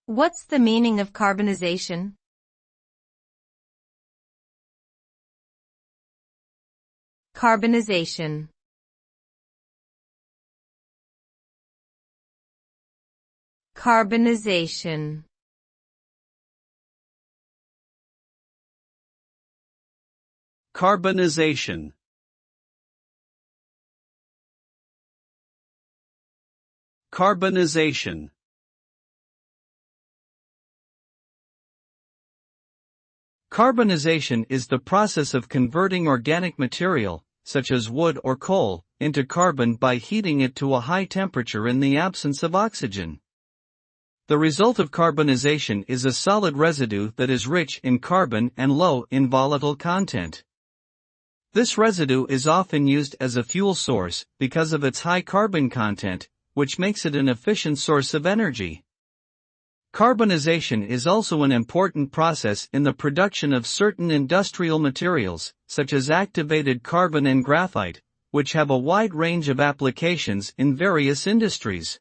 What's the meaning of carbonization? Carbonization. Carbonization. Carbonization. Carbonization. Carbonization is the process of converting organic material, such as wood or coal, into carbon by heating it to a high temperature in the absence of oxygen. The result of carbonization is a solid residue that is rich in carbon and low in volatile content. This residue is often used as a fuel source because of its high carbon content, which makes it an efficient source of energy. Carbonization is also an important process in the production of certain industrial materials, such as activated carbon and graphite, which have a wide range of applications in various industries.